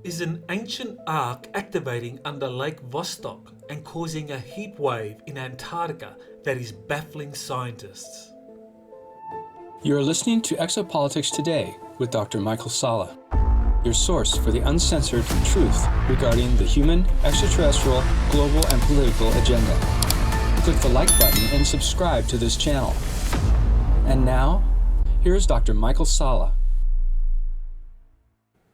is an ancient arc activating under Lake Vostok and causing a heat wave in Antarctica that is baffling scientists. You are listening to Exopolitics Today with Dr. Michael Salla, your source for the uncensored truth regarding the human, extraterrestrial, global, and political agenda. Click the like button and subscribe to this channel. And now, here's Dr. Michael Salla.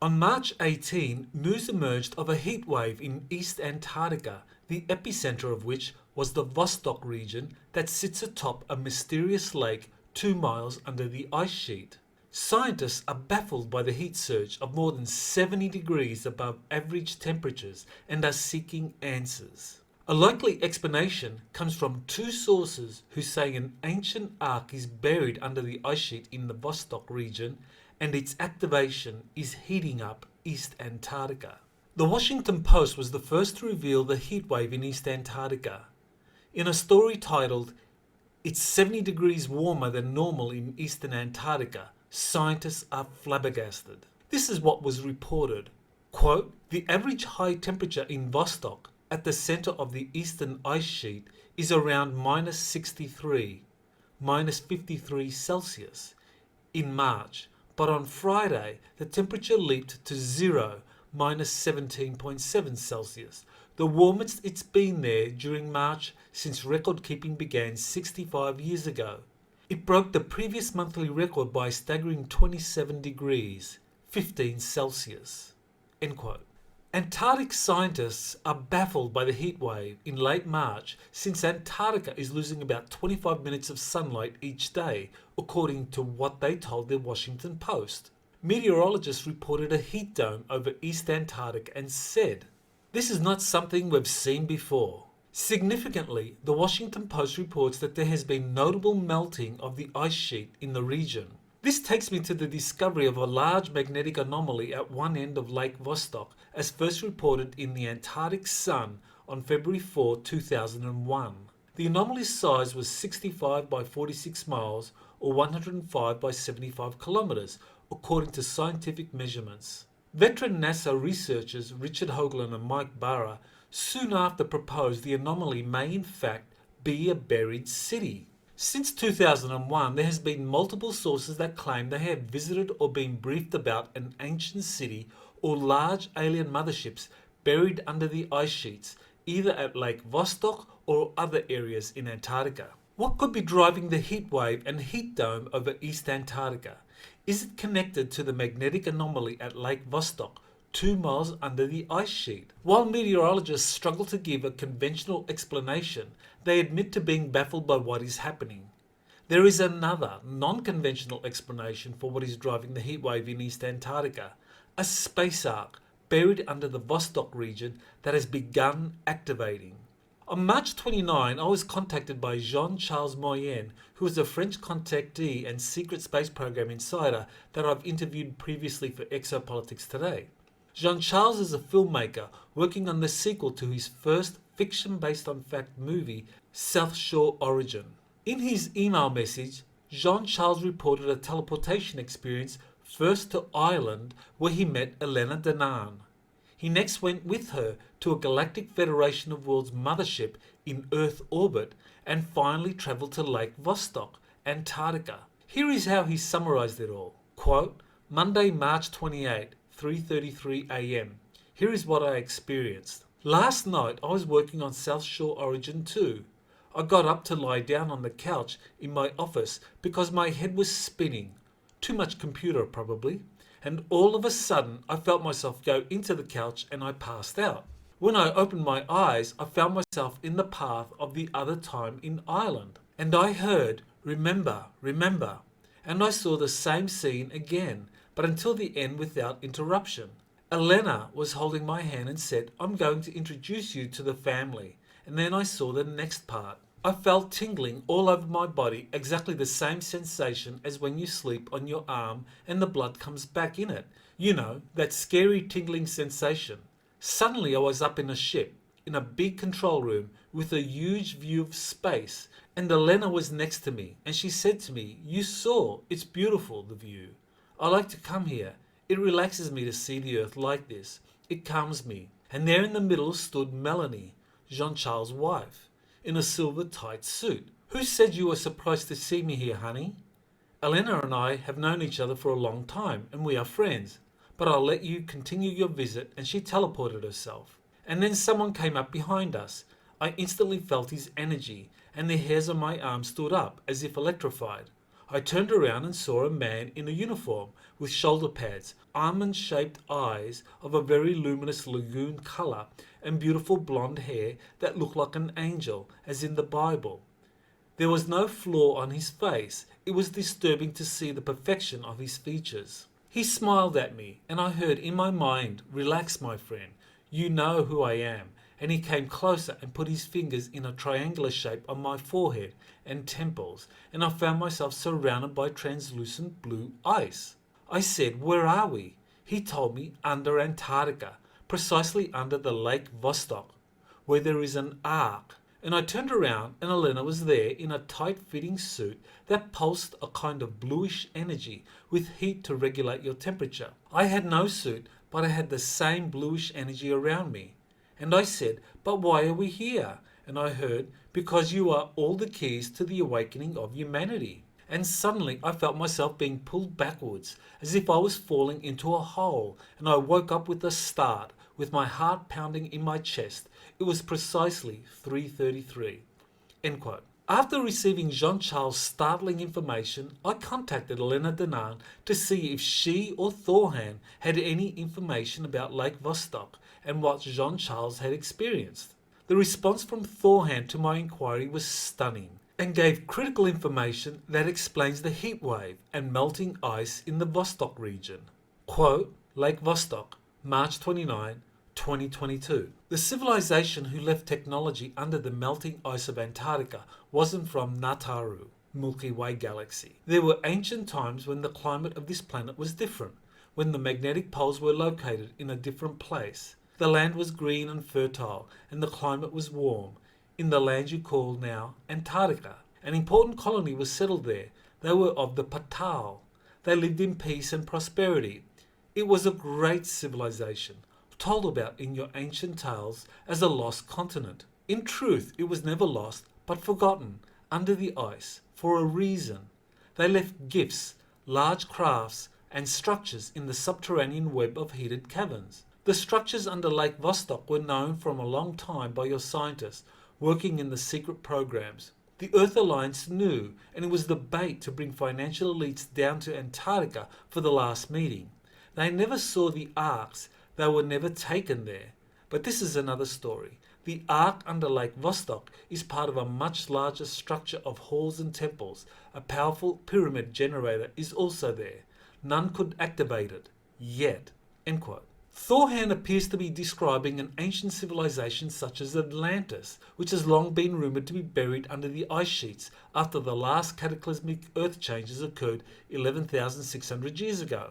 On March 18, news emerged of a heat wave in East Antarctica, the epicentro of which was the Vostok region that sits atop a mysterious lake 2 miles under the ice sheet. Scientists are baffled by the heat surge of more than 70 degrees above average temperatures and are seeking answers. A likely explanation comes from two sources who say an ancient arc is buried under the ice sheet in the Vostok region and its activation is heating up East Antarctica. The Washington Post was the first to reveal the heat wave in East Antarctica. In a story titled, "It's 70 degrees warmer than normal in Eastern Antarctica, scientists are flabbergasted." This is what was reported. Quote, "The average high temperature in Vostok, at the center of the eastern ice sheet, is around minus 63, minus 53 Celsius, in March. But on Friday, the temperature leaped to 0, minus 17.7 Celsius, the warmest it's been there during March since record keeping began 65 years ago. It broke the previous monthly record by a staggering 27 degrees, 15 Celsius." End quote. Antarctic scientists are baffled by the heat wave in late March since Antarctica is losing about 25 minutes of sunlight each day, according to what they told the Washington Post. Meteorologists reported a heat dome over East Antarctica and said, "This is not something we've seen before." Significantly, the Washington Post reports that there has been notable melting of the ice sheet in the region. This takes me to the discovery of a large magnetic anomaly at one end of Lake Vostok, as first reported in the Antarctic Sun on February 4, 2001. The anomaly's size was 65 by 46 miles, or 105 by 75 kilometers, according to scientific measurements. Veteran NASA researchers Richard Hoagland and Mike Barra soon after proposed the anomaly may in fact be a buried city. Since 2001, there has been multiple sources that claim they have visited or been briefed about an ancient city or large alien motherships buried under the ice sheets, either at Lake Vostok or other areas in Antarctica. What could be driving the heat wave and heat dome over East Antarctica? Is it connected to the magnetic anomaly at Lake Vostok, 2 miles under the ice sheet? While meteorologists struggle to give a conventional explanation, they admit to being baffled by what is happening. There is another, non-conventional explanation for what is driving the heat wave in East Antarctica, a space arc buried under the Vostok region that has begun activating. On March 29, I was contacted by Jean-Charles Moyen, who is a French contactee and secret space program insider that I've interviewed previously for Exopolitics Today. Jean-Charles is a filmmaker working on the sequel to his first fiction-based-on-fact movie, South Shore Origin. In his email message, Jean-Charles reported a teleportation experience first to Ireland, where he met Elena Danaan. He next went with her to a Galactic Federation of Worlds mothership in Earth orbit and finally travelled to Lake Vostok, Antarctica. Here is how he summarized it all. Quote, "Monday, March 28, 3:33 a.m. Here is what I experienced. Last night I was working on South Shore Origin 2. I got up to lie down on the couch in my office because my head was spinning. Too much computer probably. And all of a sudden I felt myself go into the couch and I passed out. When I opened my eyes, I found myself in the path of the other time in Ireland. And I heard, 'Remember, remember.' And I saw the same scene again, but until the end without interruption. Elena was holding my hand and said, 'I'm going to introduce you to the family.' And then I saw the next part. I felt tingling all over my body, exactly the same sensation as when you sleep on your arm and the blood comes back in it. You know, that scary tingling sensation. Suddenly I was up in a ship, in a big control room with a huge view of space, and Elena was next to me, and she said to me, 'You saw, it's beautiful, the view. I like to come here. It relaxes me to see the earth like this. it calms me. And there in the middle stood Melanie, Jean-Charles' wife, in a silver tight suit. Who said you were surprised to see me here, honey? Elena and I have known each other for a long time, and we are friends. But I'll let you continue your visit, and she teleported herself. And then someone came up behind us. I instantly felt his energy, and the hairs on my arm stood up, as if electrified. I turned around and saw a man in a uniform, with shoulder pads, almond-shaped eyes of a very luminous lagoon colour, and beautiful blonde hair that looked like an angel, as in the Bible. There was no flaw on his face. It was disturbing to see the perfection of his features. He smiled at me, and I heard in my mind, "Relax, my friend. You know who I am." And he came closer and put his fingers in a triangular shape on my forehead and temples, and I found myself surrounded by translucent blue ice. I said, "Where are we?" He told me, "Under Antarctica, precisely under the Lake Vostok, where there is an arc." And I turned around, and Elena was there in a tight-fitting suit that pulsed a kind of bluish energy with heat to regulate your temperature. I had no suit, but I had the same bluish energy around me. And I said, "But why are we here?" And I heard, "Because you are all the keys to the awakening of humanity." And suddenly I felt myself being pulled backwards, as if I was falling into a hole, and I woke up with a start, with my heart pounding in my chest. It was precisely 3:33. End quote. After receiving Jean-Charles' startling information, I contacted Elena Danan to see if she or Thorhan had any information about Lake Vostok and what Jean-Charles had experienced. The response from Thorhan to my inquiry was stunning and gave critical information that explains the heat wave and melting ice in the Vostok region. Quote, Lake Vostok, March 29, 2022. The civilization who left technology under the melting ice of Antarctica wasn't from Nataru, Milky Way galaxy. There were ancient times when the climate of this planet was different, when the magnetic poles were located in a different place. The land was green and fertile, and the climate was warm, in the land you call now Antarctica. An important colony was settled there. They were of the Patal. They lived in peace and prosperity. It was a great civilization, told about in your ancient tales as a lost continent. In truth, it was never lost, but forgotten, under the ice, for a reason. They left gifts, large crafts, and structures in the subterranean web of heated caverns. The structures under Lake Vostok were known from a long time by your scientists working in the secret programs. The Earth Alliance knew, and it was the bait to bring financial elites down to Antarctica for the last meeting. They never saw the arcs. They were never taken there. But this is another story. The arc under Lake Vostok is part of a much larger structure of halls and temples. A powerful pyramid generator is also there. None could activate it. Yet. End quote. Thorhan appears to be describing an ancient civilization such as Atlantis, which has long been rumoured to be buried under the ice sheets after the last cataclysmic earth changes occurred 11,600 years ago.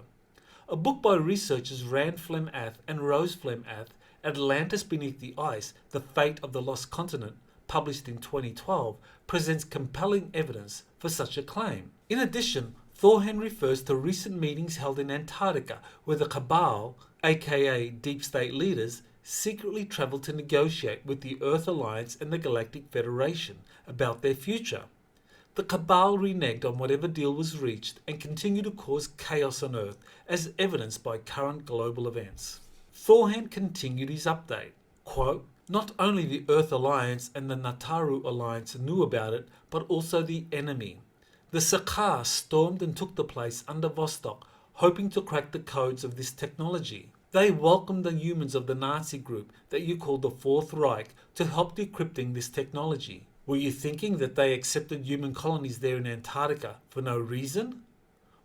A book by researchers Rand Flem-Ath and Rose Flem-Ath, Atlantis Beneath the Ice, The Fate of the Lost Continent, published in 2012, presents compelling evidence for such a claim. In addition, Thorhan refers to recent meetings held in Antarctica where the Cabal, aka Deep State leaders, secretly travelled to negotiate with the Earth Alliance and the Galactic Federation about their future. The Cabal reneged on whatever deal was reached and continue to cause chaos on Earth, as evidenced by current global events. Thorhan continued his update. Quote, not only the Earth Alliance and the Nataru Alliance knew about it, but also the enemy. The Sakar stormed and took the place under Vostok, hoping to crack the codes of this technology. They welcomed the humans of the Nazi group that you call the Fourth Reich to help decrypting this technology. Were you thinking that they accepted human colonies there in Antarctica for no reason?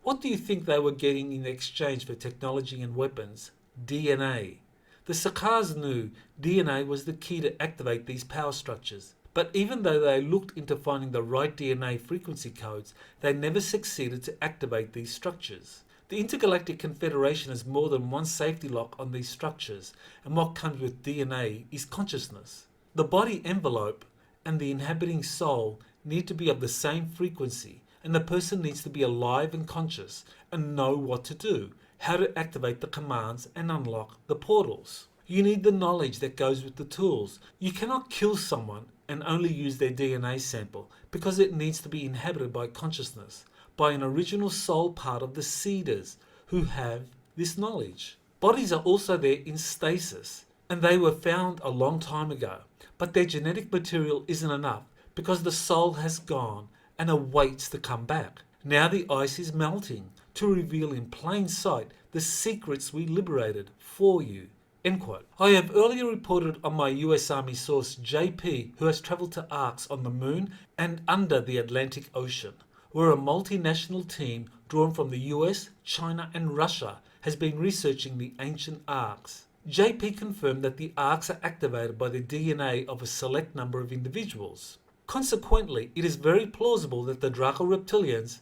What do you think they were getting in exchange for technology and weapons? DNA. The Sakars knew DNA was the key to activate these power structures. But even though they looked into finding the right DNA frequency codes, they never succeeded to activate these structures. The Intergalactic Confederation has more than one safety lock on these structures, and what comes with DNA is consciousness. The body envelope and the inhabiting soul need to be of the same frequency, and the person needs to be alive and conscious and know what to do, how to activate the commands and unlock the portals. You need the knowledge that goes with the tools. You cannot kill someone and only use their DNA sample because it needs to be inhabited by consciousness, by an original soul part of the seeders who have this knowledge. Bodies are also there in stasis, and they were found a long time ago, but their genetic material isn't enough because the soul has gone and awaits to come back. Now the ice is melting to reveal in plain sight the secrets we liberated for you. End quote. I have earlier reported on my US Army source JP, who has travelled to arcs on the moon and under the Atlantic Ocean, where a multinational team drawn from the US, China and Russia has been researching the ancient arcs. JP confirmed that the arcs are activated by the DNA of a select number of individuals. Consequently, it is very plausible that the Draco reptilians,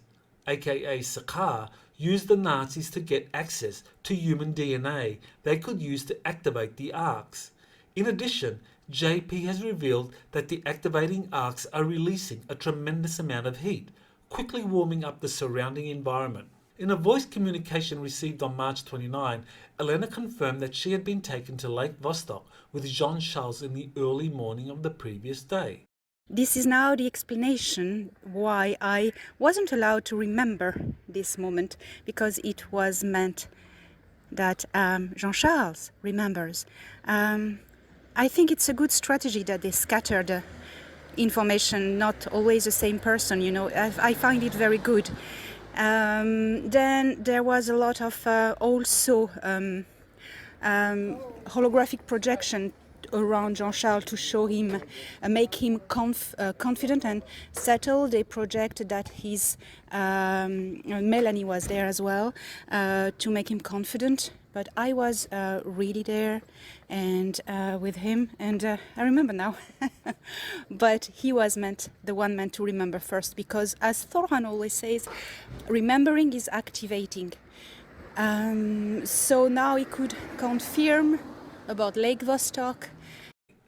aka Sakaar, used the Nazis to get access to human DNA they could use to activate the arcs. In addition, JP has revealed that the activating arcs are releasing a tremendous amount of heat, quickly warming up the surrounding environment. In a voice communication received on March 29, Elena confirmed that she had been taken to Lake Vostok with Jean-Charles in the early morning of the previous day. This is now the explanation why I wasn't allowed to remember this moment, because it was meant that Jean-Charles remembers. I think it's a good strategy that they scattered information, not always the same person, you know. I find it very good. Then there was a lot of also holographic projection around Jean-Charles to show him, make him confident and settled. They projected that his Melanie was there as well to make him confident. But I was really there and with him, and I remember now. But he was the one meant to remember first, because as Thorhan always says, remembering is activating. So now he could confirm about Lake Vostok.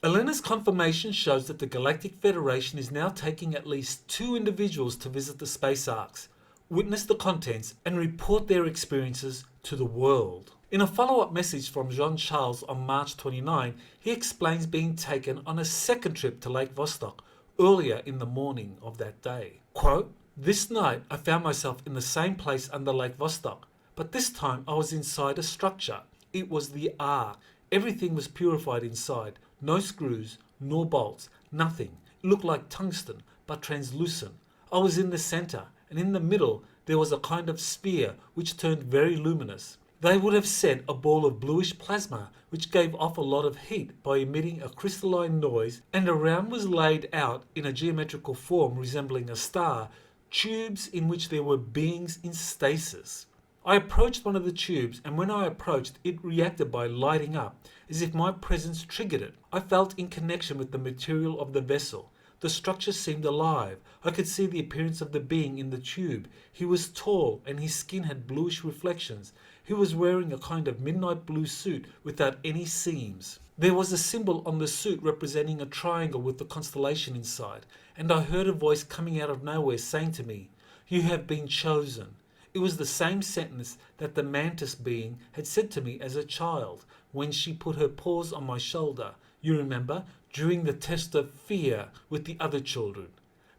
Elena's confirmation shows that the Galactic Federation is now taking at least 2 individuals to visit the space arcs, witness the contents, and report their experiences to the world. In a follow-up message from Jean-Charles on March 29, he explains being taken on a second trip to Lake Vostok earlier in the morning of that day. Quote, "This night I found myself in the same place under Lake Vostok, but this time I was inside a structure. It was the Ark. Everything was purified inside. No screws, nor bolts, nothing. It looked like tungsten, but translucent. I was in the center, and in the middle there was a kind of sphere which turned very luminous. They would have said a ball of bluish plasma which gave off a lot of heat by emitting a crystalline noise, and around was laid out in a geometrical form resembling a star, tubes in which there were beings in stasis. I approached one of the tubes, and when I approached, it reacted by lighting up, as if my presence triggered it. I felt in connection with the material of the vessel. The structure seemed alive. I could see the appearance of the being in the tube. He was tall, and his skin had bluish reflections. He was wearing a kind of midnight blue suit without any seams. There was a symbol on the suit representing a triangle with the constellation inside, and I heard a voice coming out of nowhere saying to me, 'You have been chosen.' It was the same sentence that the mantis being had said to me as a child when she put her paws on my shoulder, you remember, during the test of fear with the other children.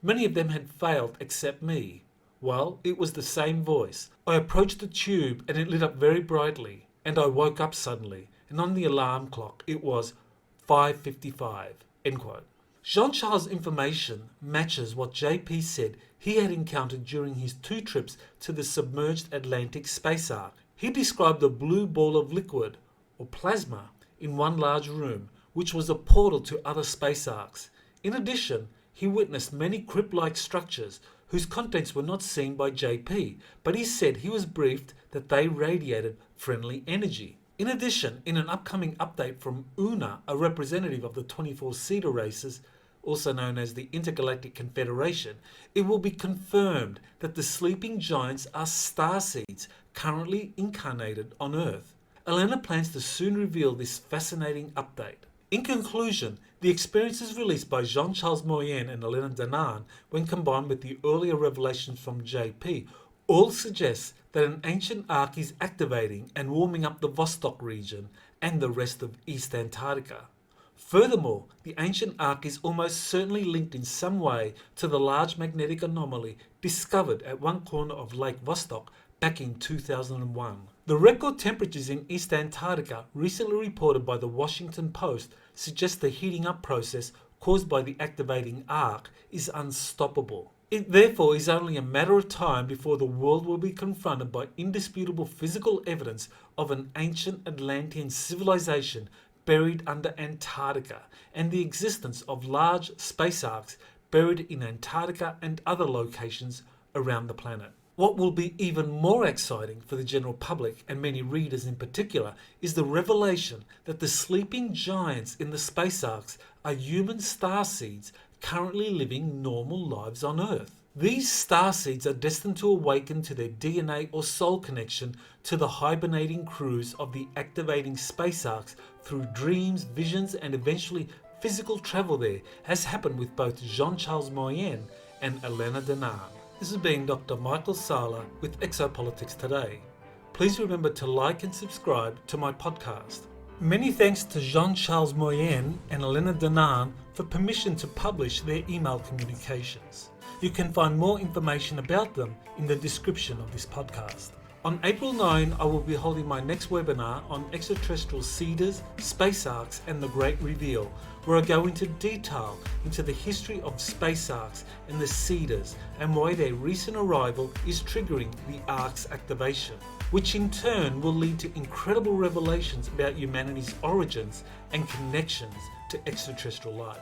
Many of them had failed except me. Well, it was the same voice. I approached the tube and it lit up very brightly, and I woke up suddenly, and on the alarm clock it was 5:55. End quote. Jean-Charles' information matches what JP said he had encountered during his 2 trips to the submerged Atlantic space arc. He described a blue ball of liquid, or plasma, in one large room, which was a portal to other space arcs. In addition, he witnessed many crypt-like structures whose contents were not seen by JP, but he said he was briefed that they radiated friendly energy. In addition, in an upcoming update from UNA, a representative of the 24 Cedar races, also known as the Intergalactic Confederation, it will be confirmed that the sleeping giants are starseeds currently incarnated on Earth. Elena plans to soon reveal this fascinating update. In conclusion, the experiences released by Jean-Charles Moyen and Elena Danan, when combined with the earlier revelations from JP, all suggest that an ancient arc is activating and warming up the Vostok region and the rest of East Antarctica. Furthermore, the ancient arc is almost certainly linked in some way to the large magnetic anomaly discovered at one corner of Lake Vostok back in 2001. The record temperatures in East Antarctica, recently reported by the Washington Post, suggest the heating up process caused by the activating arc is unstoppable. It therefore is only a matter of time before the world will be confronted by indisputable physical evidence of an ancient Atlantean civilization buried under Antarctica and the existence of large space arcs buried in Antarctica and other locations around the planet. What will be even more exciting for the general public and many readers in particular is the revelation that the sleeping giants in the space arcs are human starseeds currently living normal lives on Earth. These starseeds are destined to awaken to their DNA or soul connection to the hibernating crews of the activating space arcs through dreams, visions, and eventually physical travel there, as happened with both Jean-Charles Moyen and Elena Danaan. This has been Dr. Michael Salla with Exopolitics Today. Please remember to like and subscribe to my podcast. Many thanks to Jean-Charles Moyen and Elena Danaan for permission to publish their email communications. You can find more information about them in the description of this podcast. On April 9, I will be holding my next webinar on extraterrestrial seeders, space arcs, and the Great Reveal, where I go into detail into the history of space arcs and the seeders and why their recent arrival is triggering the arc's activation, which in turn will lead to incredible revelations about humanity's origins and connections to extraterrestrial life.